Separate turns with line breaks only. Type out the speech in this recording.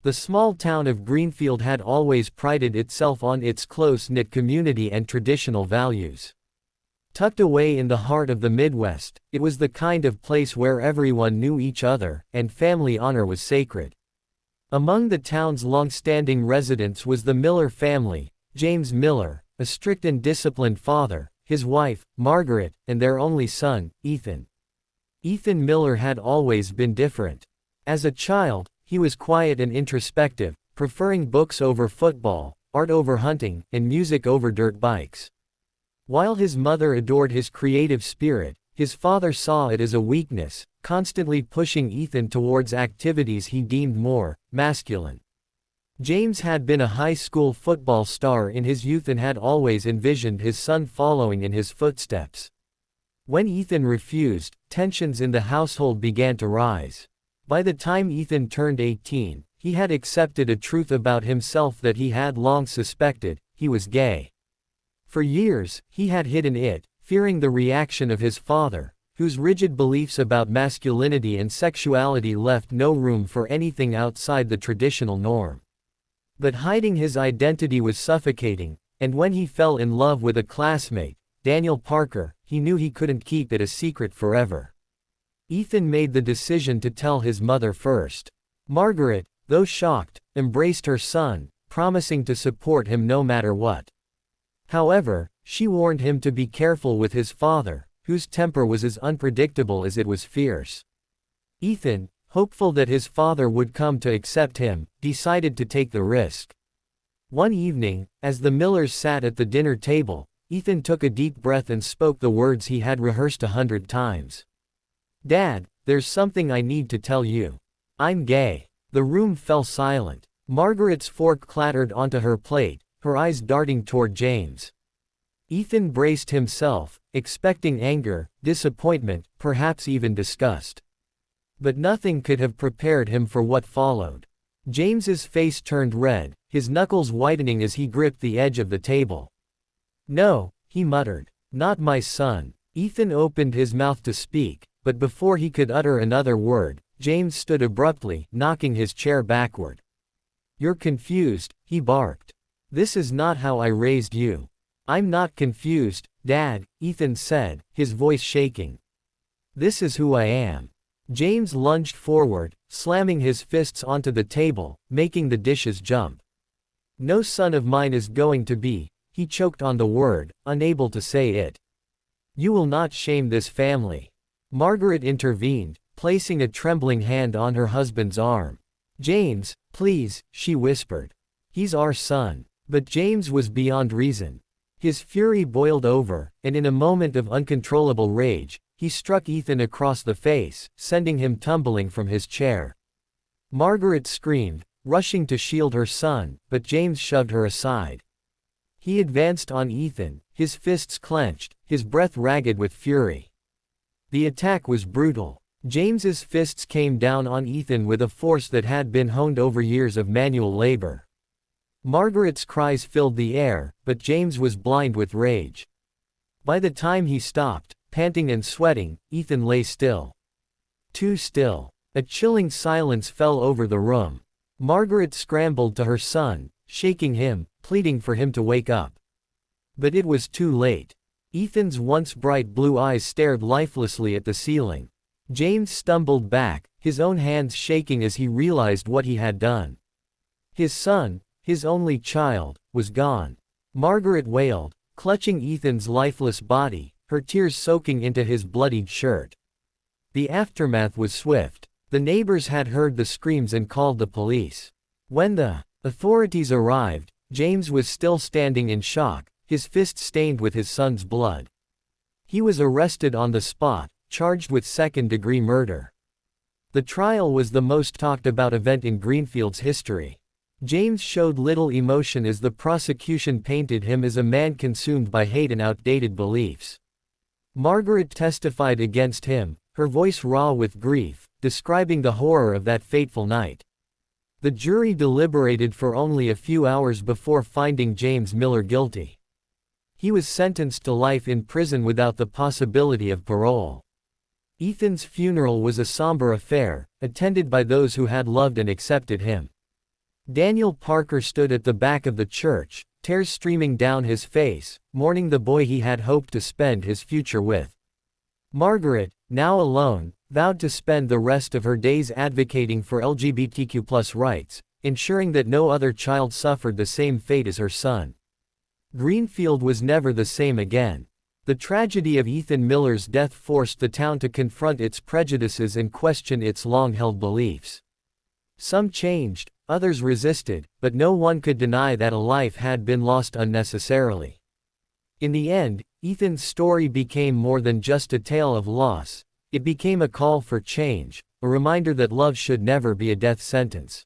The small town of Greenfield had always prided itself on its close-knit community and traditional values. Tucked away in the heart of the Midwest, it was the kind of place where everyone knew each other, and family honor was sacred. Among the town's long-standing residents was the Miller family, James Miller, a strict and disciplined father, his wife, Margaret, and their only son, Ethan. Ethan Miller had always been different. As a child, he was quiet and introspective, preferring books over football, art over hunting, and music over dirt bikes. While his mother adored his creative spirit, his father saw it as a weakness, constantly pushing Ethan towards activities he deemed more masculine. James had been a high school football star in his youth and had always envisioned his son following in his footsteps. When Ethan refused, tensions in the household began to rise. By the time Ethan turned 18, he had accepted a truth about himself that he had long suspected: he was gay. For years, he had hidden it, fearing the reaction of his father, whose rigid beliefs about masculinity and sexuality left no room for anything outside the traditional norm. But hiding his identity was suffocating, and when he fell in love with a classmate, Daniel Parker, he knew he couldn't keep it a secret forever. Ethan made the decision to tell his mother first. Margaret, though shocked, embraced her son, promising to support him no matter what. However, she warned him to be careful with his father, whose temper was as unpredictable as it was fierce. Ethan, hopeful that his father would come to accept him, decided to take the risk. One evening, as the Millers sat at the dinner table, Ethan took a deep breath and spoke the words he had rehearsed 100 times. "Dad, there's something I need to tell you. I'm gay." The room fell silent. Margaret's fork clattered onto her plate, her eyes darting toward James. Ethan braced himself, expecting anger, disappointment, perhaps even disgust. But nothing could have prepared him for what followed. James's face turned red, his knuckles whitening as he gripped the edge of the table. "No," he muttered. "Not my son." Ethan opened his mouth to speak, but before he could utter another word, James stood abruptly, knocking his chair backward. "You're confused," he barked. "This is not how I raised you." "I'm not confused, Dad," Ethan said, his voice shaking. "This is who I am." James lunged forward, slamming his fists onto the table, making the dishes jump. "No son of mine is going to be," he choked on the word, unable to say it. "You will not shame this family." Margaret intervened, placing a trembling hand on her husband's arm. "James, please," she whispered. "He's our son." But James was beyond reason. His fury boiled over, and in a moment of uncontrollable rage, he struck Ethan across the face, sending him tumbling from his chair. Margaret screamed, rushing to shield her son, but James shoved her aside. He advanced on Ethan, his fists clenched, his breath ragged with fury. The attack was brutal. James's fists came down on Ethan with a force that had been honed over years of manual labor. Margaret's cries filled the air, but James was blind with rage. By the time he stopped, panting and sweating, Ethan lay still. Too still. A chilling silence fell over the room. Margaret scrambled to her son, shaking him, pleading for him to wake up. But it was too late. Ethan's once bright blue eyes stared lifelessly at the ceiling. James stumbled back, his own hands shaking as he realized what he had done. His son, his only child, was gone. Margaret wailed, clutching Ethan's lifeless body, her tears soaking into his bloodied shirt. The aftermath was swift. The neighbors had heard the screams and called the police. When the authorities arrived, James was still standing in shock, his fist stained with his son's blood. He was arrested on the spot, charged with second-degree murder. The trial was the most talked-about event in Greenfield's history. James showed little emotion as the prosecution painted him as a man consumed by hate and outdated beliefs. Margaret testified against him, her voice raw with grief, describing the horror of that fateful night. The jury deliberated for only a few hours before finding James Miller guilty. He was sentenced to life in prison without the possibility of parole. Ethan's funeral was a somber affair, attended by those who had loved and accepted him. Daniel Parker stood at the back of the church, tears streaming down his face, mourning the boy he had hoped to spend his future with. Margaret, now alone, vowed to spend the rest of her days advocating for LGBTQ+ rights, ensuring that no other child suffered the same fate as her son. Greenfield was never the same again. The tragedy of Ethan Miller's death forced the town to confront its prejudices and question its long-held beliefs. Some changed, others resisted, but no one could deny that a life had been lost unnecessarily. In the end, Ethan's story became more than just a tale of loss. It became a call for change, a reminder that love should never be a death sentence.